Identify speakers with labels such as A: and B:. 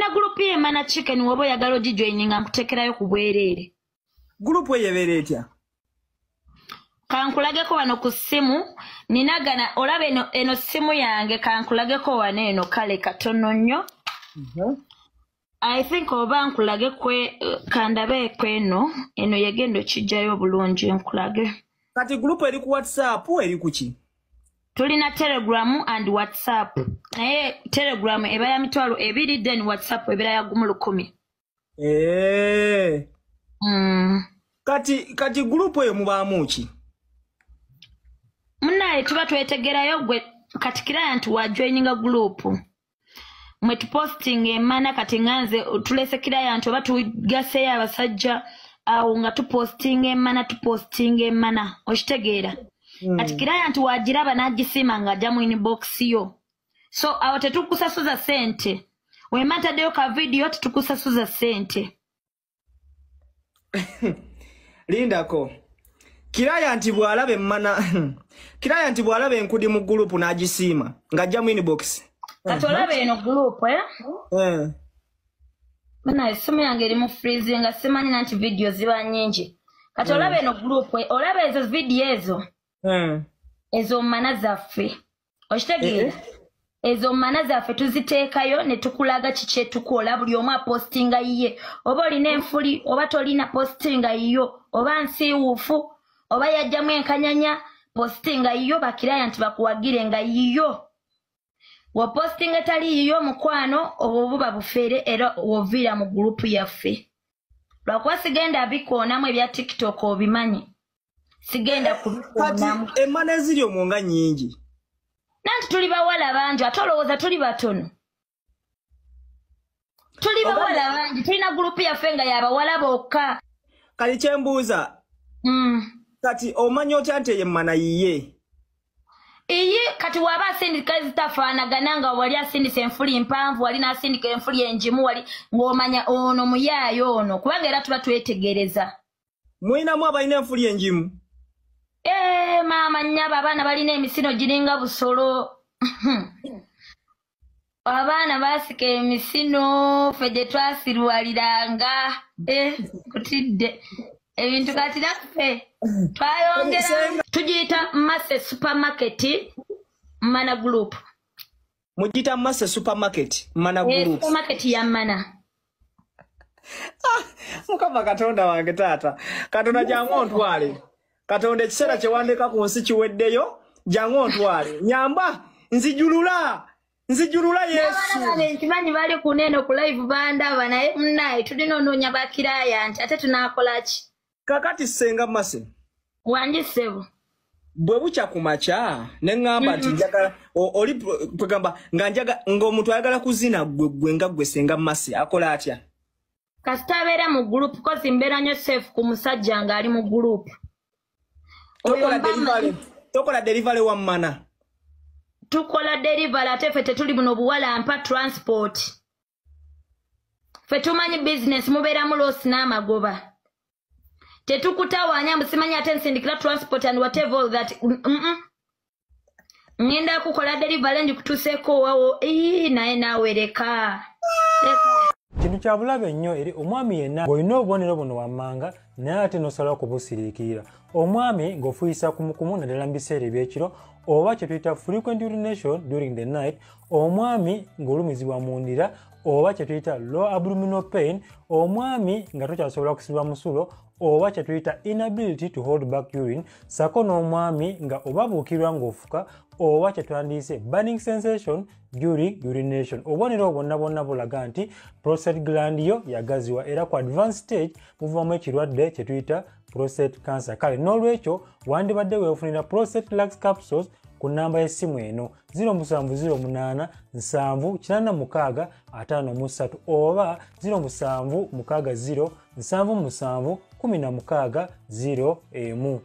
A: Olina group ye Mana Chicken wobo yagala ogijoininga nkutekerayo ku bwerere.
B: Group eyebera etya?
A: Kankulageko wano ku ssimu ninagana olaba eno ssimu yange kankulageko wano eno kale katono nnyo. I think oba nkulage kandabe kweno eno yegendo kijjayo bulungi nkulage.
B: Kati group eri ku WhatsApp eri kuki?
A: Tulina Telegram and WhatsApp. Naye Telegram eba ya mitwalo 2 then WhatsApp ebera ya 10.
B: Kati group eyo mubaamu ki?
A: Munaye tuba twetegerayo gwe kati client wa joininga group. Mwe tuposting emana kati nganze tulese client oba tugase abasajja awo nga tuposting emana okitegeera. Kati client wagiraba nagisima nga ajja mu inbox yo. So awo tetukusasuza sente. We matadeyo ka video tetukusasuza sente.
B: Lindako. Client bwalabe mmana client bwalabe enkudi mu group nagisima nga ajja mu inbox.
A: Kati olabe eno group Mana esimu yange eri mu freezing nga simanyi nanti video ziba nyingi. Kati olabe eno group olabe ezo video ezo. Ezo mana zaffe. Okitegeera? Ezo mana zaffe tuziteekayo ne tukulaga kiki tukola buli omu apostinga yiye. Oba olina enfuli oba tolina postinga yiyo oba nsiwuufu oba yajjamu enkanyanya postinga yiyo bakirayant bakuwagire nga yiyo. Wa postinga tali yiyo mukwano obuba bufere era wovira mu group yaffe. Lwakuba sigenda abikoonamu ebya TikTok obimanyi. Sigenda kubikoonamu.
B: Emana eziri omunga nyingi.
A: Nanti tuli bawala bangi atolowooza tuli batono. Tuli bawala bangi tulina group yaffe nga yabawala bokka.
B: Kali kyembuuza. Kati omanyi otya nti emana yiye?
A: Iyi kati waba asindika zitafaanagana nga wali asindisa enfuli mpanvu wali nasindika enfuli enjimu wali ng'omanya ono muyaayo ono kubanga era tuba twetegereza.
B: Mwinamu abalina enfuli enjimu?
A: Maama nnyaba abaana balina emisino giringa busolo. Abaana basika emisino ffe gye twasirwaliranga. Kutidde. Ebintu kati naffe twayongera tugiyita Mase Supermarket Mana Group.
B: Mugiyita Mase Supermarket Mana Group.
A: Supermarket ya Mana.
B: Mukama Katonda wange taata. Katonda jangu ontwale. Katonda ekiseera kye wandeka ku nsi kiweddeyo jangu ontwale. Nyamba nzijulula Yesu.
A: Nkimanyi bali ku neno ku live bandaba naye munaye tulina onoonya bakirayant ate tunaakola ki?
B: Kakati senga Mase.
A: Wanjisebo.
B: Bwe bucha kumacha nengamba nti njagala oli kwegamba nga njaga ng'omuntu ayagala kuzina gwe nga gwe senga Mase akola atya?
A: Kasitabeera mu group kozi mbeera nnyo safe ku musajja nga ali mu group.
B: Tokola delivery wa Mana.
A: Tukola delivery ate ffe tetuli buno buwala mpa transport. Ffe tumanyi business mubeera mu losi n'amagoba. Tetukutawanya musimanyi ate nsindikira transport and whatever that. Ngenda kukola delivery ndi kutuseeko wawo naye nawereka.
C: Kintu kya bulabe nnyo eri omwami yenna ng'olina obubonero buno wammanga naye ate n'osalawo kubusiriikirira. Omwami ng'ofuyisa kumukumu naddala mu biseera eby'ekiro oba kye tuyita frequent urination during the night, omwami ng'olumizibwa mu ndira oba kye tuyita low abdominal pain, omwami nga tokyasobola kusibwa musulo oba kye tuyita inability to hold back urine, sako n'omwami nga oba buukirwa ng'ofuka oba kye twandiyise burning sensation during urination. Obubonero bwonna bwonna bulaga nti prostate gland yo yagaziwa era ku advanced stage muvamu ekirwadde kye tuyita prostate cancer. Kale n'olwekyo wandibadde weefunira prostate lax capsules ku namba y'essimu eno 0708 786 53 oba 0760 77 16 01.